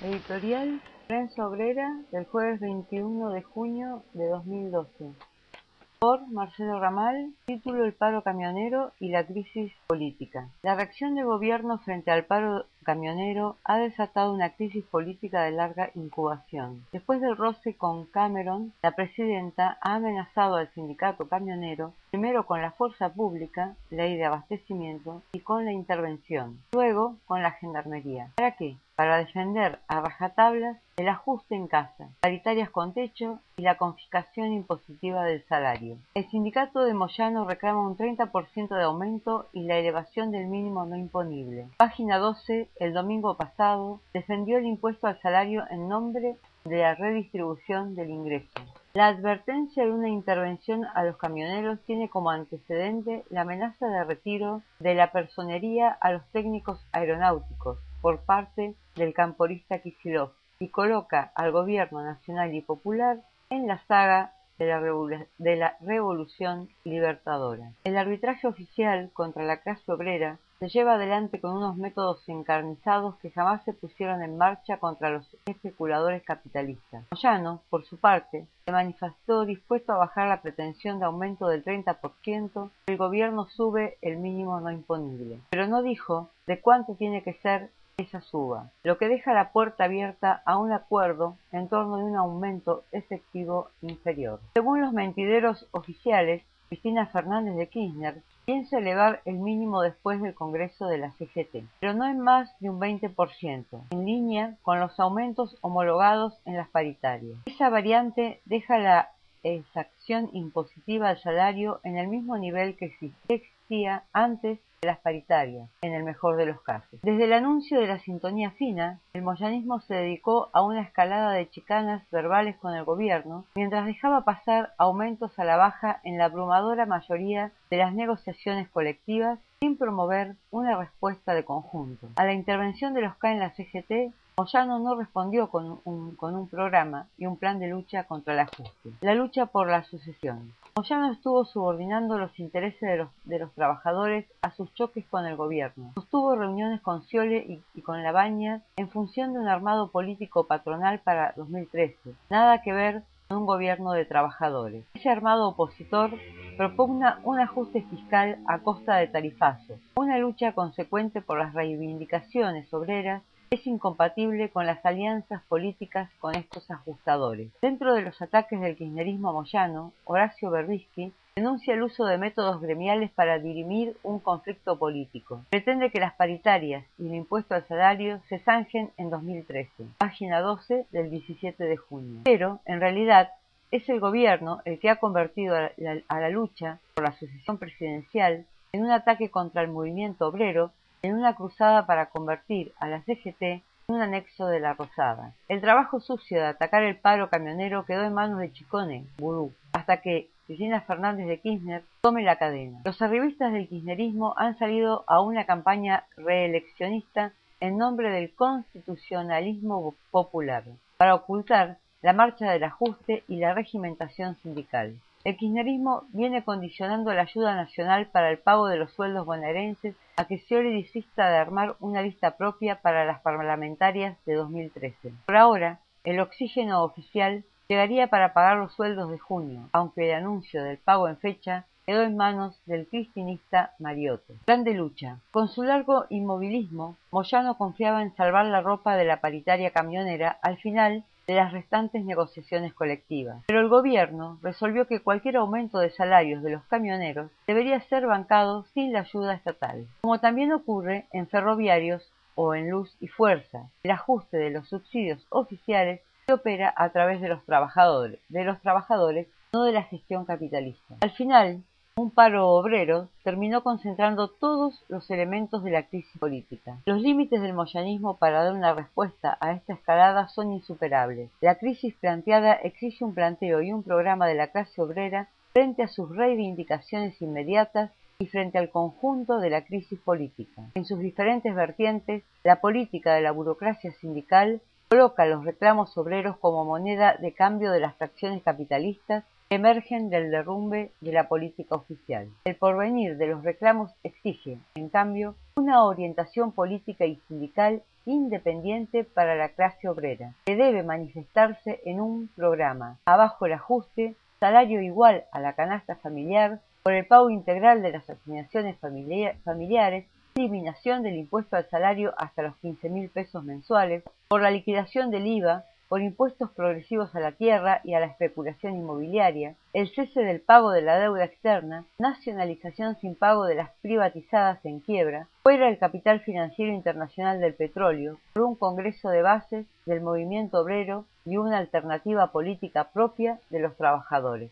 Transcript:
Editorial Prensa Obrera del jueves 21 de junio de 2012. Por Marcelo Ramal, título: El paro camionero y la crisis política. La reacción del gobierno frente al paro camionero ha desatado una crisis política de larga incubación. Después del roce con Cameron, la presidenta ha amenazado al sindicato camionero, primero con la fuerza pública, ley de abastecimiento, y con la intervención, luego con la gendarmería. ¿Para qué? Para defender a rajatablas el ajuste en casa, paritarias con techo y la confiscación impositiva del salario. El sindicato de Moyano reclama un 30% de aumento y la elevación del mínimo no imponible. Página 12, el domingo pasado, defendió el impuesto al salario en nombre de la redistribución del ingreso. La advertencia de una intervención a los camioneros tiene como antecedente la amenaza de retiro de la personería a los técnicos aeronáuticos por parte del camporista Kicillof, y coloca al gobierno nacional y popular en la saga de la revolución libertadora. El arbitraje oficial contra la clase obrera se lleva adelante con unos métodos encarnizados que jamás se pusieron en marcha contra los especuladores capitalistas. Moyano, por su parte, se manifestó dispuesto a bajar la pretensión de aumento del 30%, el gobierno sube el mínimo no imponible, pero no dijo de cuánto tiene que ser esa suba, lo que deja la puerta abierta a un acuerdo en torno de un aumento efectivo inferior. Según los mentideros oficiales, Cristina Fernández de Kirchner piensa elevar el mínimo después del Congreso de la CGT, pero no en más de un 20%, en línea con los aumentos homologados en las paritarias. Esa variante deja la exacción impositiva al salario en el mismo nivel que existía antes de las paritarias, en el mejor de los casos. Desde el anuncio de la sintonía fina, el moyanismo se dedicó a una escalada de chicanas verbales con el gobierno, mientras dejaba pasar aumentos a la baja en la abrumadora mayoría de las negociaciones colectivas, sin promover una respuesta de conjunto. A la intervención de los K en la CGT, Moyano no respondió con un programa y un plan de lucha contra el ajuste. La lucha por la sucesión. Moyano estuvo subordinando los intereses de los trabajadores a sus choques con el gobierno. Sostuvo reuniones con Sciole y con Labaña en función de un armado político patronal para 2013. Nada que ver con un gobierno de trabajadores. Ese armado opositor propugna un ajuste fiscal a costa de tarifazos. Una lucha consecuente por las reivindicaciones obreras es incompatible con las alianzas políticas con estos ajustadores. Dentro de los ataques del kirchnerismo a Moyano, Horacio Berbisky denuncia el uso de métodos gremiales para dirimir un conflicto político. Pretende que las paritarias y el impuesto al salario se zanjen en 2013. Página 12 del 17 de junio. Pero, en realidad, es el gobierno el que ha convertido a la lucha por la sucesión presidencial en un ataque contra el movimiento obrero, en una cruzada para convertir a la CGT en un anexo de la Rosada. El trabajo sucio de atacar el paro camionero quedó en manos de Chicone, Gurú, hasta que Cristina Fernández de Kirchner tome la cadena. Los arribistas del kirchnerismo han salido a una campaña reeleccionista en nombre del constitucionalismo popular, para ocultar la marcha del ajuste y la regimentación sindical. El kirchnerismo viene condicionando la ayuda nacional para el pago de los sueldos bonaerenses a que Sciole desista de armar una lista propia para las parlamentarias de 2013. Por ahora, el oxígeno oficial llegaría para pagar los sueldos de junio, aunque el anuncio del pago en fecha quedó en manos del cristinista Mariotto. Plan de lucha. Con su largo inmovilismo, Moyano confiaba en salvar la ropa de la paritaria camionera al final de las restantes negociaciones colectivas. Pero el gobierno resolvió que cualquier aumento de salarios de los camioneros debería ser bancado sin la ayuda estatal, como también ocurre en ferroviarios o en Luz y Fuerza. El ajuste de los subsidios oficiales se opera a través de los trabajadores, no de la gestión capitalista. Al final, un paro obrero terminó concentrando todos los elementos de la crisis política. Los límites del moyanismo para dar una respuesta a esta escalada son insuperables. La crisis planteada exige un planteo y un programa de la clase obrera frente a sus reivindicaciones inmediatas y frente al conjunto de la crisis política. En sus diferentes vertientes, la política de la burocracia sindical coloca los reclamos obreros como moneda de cambio de las fracciones capitalistas que emergen del derrumbe de la política oficial. El porvenir de los reclamos exige, en cambio, una orientación política y sindical independiente para la clase obrera, que debe manifestarse en un programa: abajo el ajuste, salario igual a la canasta familiar, por el pago integral de las asignaciones familiares, eliminación del impuesto al salario hasta los 15.000 pesos mensuales, por la liquidación del IVA, por impuestos progresivos a la tierra y a la especulación inmobiliaria, el cese del pago de la deuda externa, nacionalización sin pago de las privatizadas en quiebra, fuera el capital financiero internacional del petróleo, por un congreso de bases del movimiento obrero y una alternativa política propia de los trabajadores.